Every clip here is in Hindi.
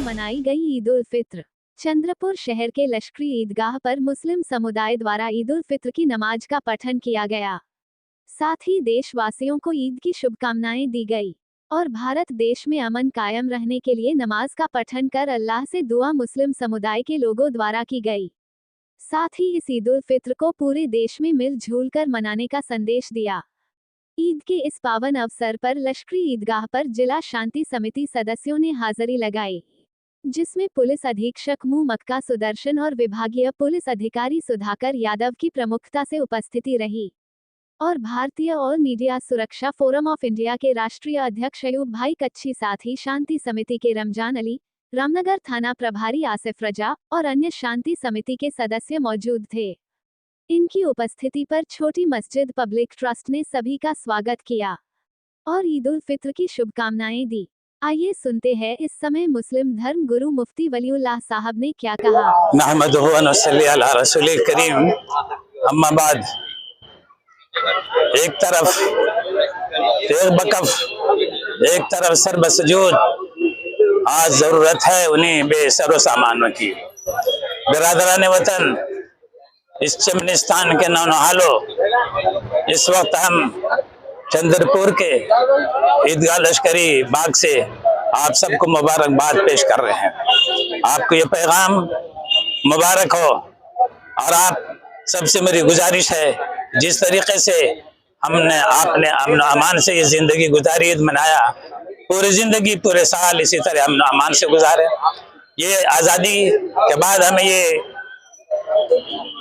मनाई गई ईद उल फित्र। चंद्रपुर शहर के लश्करी ईदगाह पर मुस्लिम समुदाय द्वारा ईद उल फित्र की नमाज का पठन किया गया। साथ ही देशवासियों को ईद की शुभकामनाएं दी गई और भारत देश में अमन कायम रहने के लिए नमाज का पठन कर अल्लाह से दुआ मुस्लिम समुदाय के लोगों द्वारा की गई। साथ ही इस ईद उल फित्र को पूरे देश में मिलजुल कर मनाने का संदेश दिया। ईद के इस पावन अवसर पर लश्करी ईदगाह पर जिला शांति समिति सदस्यों ने हाजिरी लगाई, जिसमें पुलिस अधीक्षक मु मक्का सुदर्शन और विभागीय पुलिस अधिकारी सुधाकर यादव की प्रमुखता से उपस्थिति रही और भारतीय ऑल मीडिया सुरक्षा फोरम ऑफ इंडिया के राष्ट्रीय अध्यक्ष अयूब भाई कच्छी, साथ ही शांति समिति के रमजान अली, रामनगर थाना प्रभारी आसिफ रजा और अन्य शांति समिति के सदस्य मौजूद थे। इनकी उपस्थिति पर छोटी मस्जिद पब्लिक ट्रस्ट ने सभी का स्वागत किया और ईद उल फित्र की शुभकामनाएं दी। आइए सुनते हैं इस समय मुस्लिम धर्म गुरु मुफ्ती वलीउल्लाह साहब ने क्या कहा। नहमदुहु व नसल्ली अला रसूलिल करीम, अम्मा बाद। एक तरफ एक बकफ, एक तरफ सर्ब सजूद, आज जरूरत है उन्हीं बेसरो सामानों की। बिरादरान वतन, इस चमनिस्तान के नौनहालो, इस वक्त हम चंद्रपुर के ईदगाह लश्करी बाग से आप सबको मुबारकबाद पेश कर रहे हैं। आपको ये पैगाम मुबारक हो और आप सबसे मेरी गुजारिश है, जिस तरीके से आपने अमन अमान से ये जिंदगी गुजारी, ईद मनाया, पूरी जिंदगी पूरे साल इसी तरह अमन अमान से गुजारे। ये आज़ादी के बाद हमें ये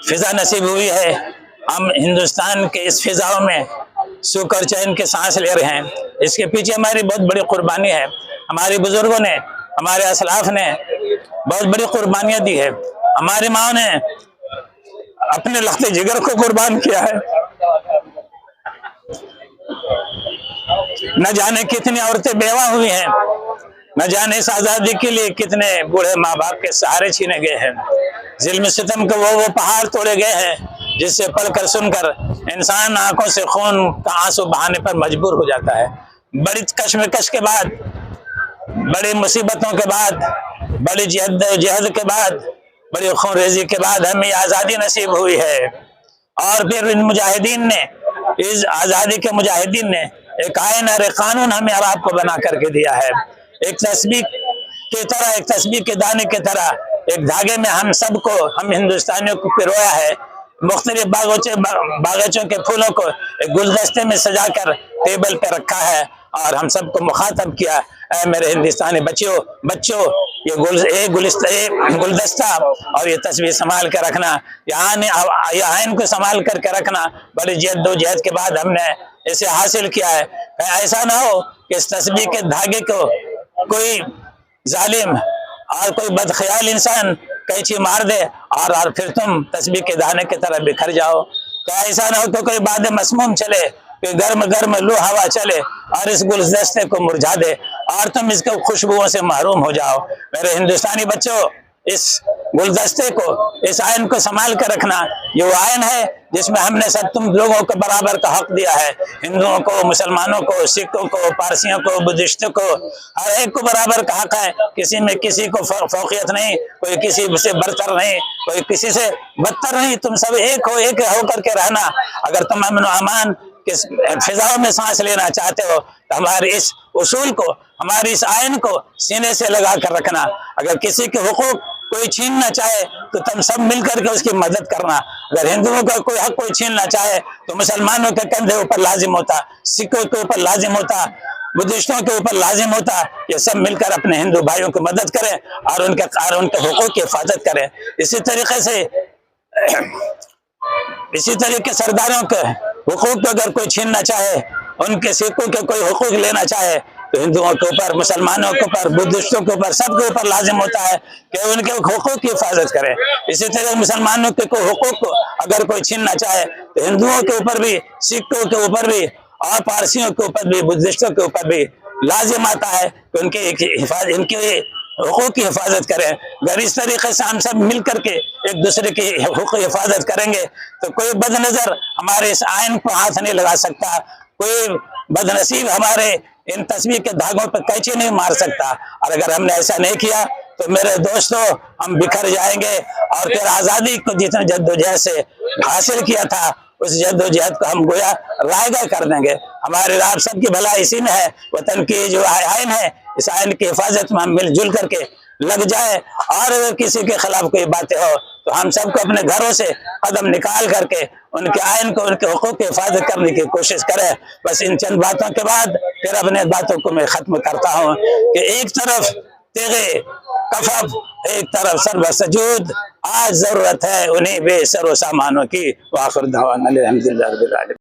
फिजा नसीब हुई है, हम हिंदुस्तान के इस फिजाओं में सुख और चैन के सांस ले रहे हैं। इसके पीछे हमारी बहुत बड़ी कुर्बानी है। हमारे बुजुर्गों ने, हमारे असलाफ ने बहुत बड़ी कुर्बानियां दी है। हमारी माँ ने अपने लख्ते जिगर को कुर्बान किया है। न जाने कितनी औरतें बेवा हुई हैं, न जाने इस आजादी के लिए कितने बूढ़े माँ बाप के सहारे छीने गए हैं। जुल्म सितम के वो पहाड़ तोड़े गए हैं जिससे पढ़कर सुनकर इंसान आंखों से खून का आंसू बहाने पर मजबूर हो जाता है। बड़ी कश्मकश के बाद, बड़ी मुसीबतों के बाद, बड़ी जिहद के बाद, बड़ी खूनरेजी के बाद हमें आज़ादी नसीब हुई है। और फिर इन मुजाहिदीन ने, इस आज़ादी के मुजाहिदीन ने एक आईन और कानून हमें अब आपको बना करके दिया है। एक तस्बीह की तरह, एक तस्बीह के दाने की तरह एक धागे में हम सबको, हम हिंदुस्तानियों को पिरोया है। मुख्तलिफ बागीचों के फूलों को एक गुलदस्ते में सजाकर टेबल पे रखा है और हम सबको मुखातब किया, ऐ मेरे हिंदुस्तानी बच्चों, ये गुलदस्ता और ये तस्वीर संभाल कर रखना, ये आइन को संभाल करके रखना। बड़ी जद्दोजहद के बाद हमने इसे हासिल किया है। ऐसा ना हो कि इस तस्वीर के धागे को कोई जालिम और कोई बदख्याल इंसान कैंची मार दे और फिर तुम तस्बीह के दाने की तरह बिखर जाओ। तो ऐसा ना हो तो कोई बाद मसमूम चले, कोई गर्म गर्म लू हवा चले और इस गुलदस्ते को मुरझा दे और तुम इसके खुशबुओं से महरूम हो जाओ। मेरे हिंदुस्तानी बच्चों, इस गुलदस्ते को, इस आयन को संभाल कर रखना। ये वो आयन है जिसमें हमने सब तुम लोगों को बराबर का हक दिया है। हिंदुओं को, मुसलमानों को, सिखों को, पारसियों को, बुद्धिस्टों को, हर एक को बराबर का हक है। किसी में किसी को फौकियत नहीं, कोई किसी से बरतर नहीं, कोई किसी से बदतर नहीं। तुम सब एक होकर के रहना। अगर तुम अमन अमान के फिजाओं में सांस लेना चाहते हो तो हमारे इस उसूल को, हमारी इस आयन को सीने से लगा कर रखना। अगर किसी के हुकूक कोई छीनना चाहे तो तुम सब मिलकर के उसकी मदद करना। अगर हिंदुओं का कोई हक कोई छीनना चाहे तो मुसलमानों के कंधे ऊपर लाजिम होता, सिखों के ऊपर लाजिम होता, बुद्धिस्टों के ऊपर लाजिम होता। ये सब मिलकर अपने हिंदू भाइयों की मदद करें और उनके हुकूक की हिफाजत करें। इसी तरीके सरदारों के हुकूक को अगर कोई छीनना चाहे, उनके सिखों के कोई हुकूक लेना चाहे तो हिंदुओं के ऊपर, मुसलमानों के ऊपर, बुद्धिस्टों के ऊपर, सबके ऊपर लाजिम होता है कि उनके हुकूक की हिफाजत करें। इसी तरह मुसलमानों के कोई हुकूक को अगर कोई छीनना चाहे तो हिंदुओं के ऊपर भी, सिखों के ऊपर भी और पारसियों के ऊपर भी, बुद्धिस्टों के ऊपर भी लाजिम आता है कि इनके हुकूक की हिफाजत करें। अगर इस तरीके से हम सब मिल करके एक दूसरे की हुकूक की हिफाजत करेंगे तो कोई बदनजर हमारे इस आयन को हाथ नहीं लगा सकता, कोई बदनसीब हमारे इन तस्वीर के धागों पर कैंची नहीं मार सकता। और अगर हमने ऐसा नहीं किया तो मेरे दोस्तों हम बिखर जाएंगे और फिर आजादी को जितने जद्दोजहद से हासिल किया था उस जद्दोजहद को हम गोया रायगा कर देंगे। हमारे आप सबकी भला इसी में है। वतन की जो आयन है, इस आयन की हिफाजत में हम मिलजुल करके लग जाए, और अगर किसी के खिलाफ कोई बातें हो तो हम सबको अपने घरों से कदम निकाल करके उनके आयन को, उनके हुकूक की हिफाजत करने की कोशिश करें। बस इन चंद बातों के बाद फिर अपने बातों को मैं खत्म करता हूँ कि एक तरफ तेगे कफब, एक तरफ सर्व सजूद, आज जरूरत है उन्हीं बेसरो सामानों की। वाखिर दावाना अल्हम्दुलिल्लाह रब्बिल आलमीन।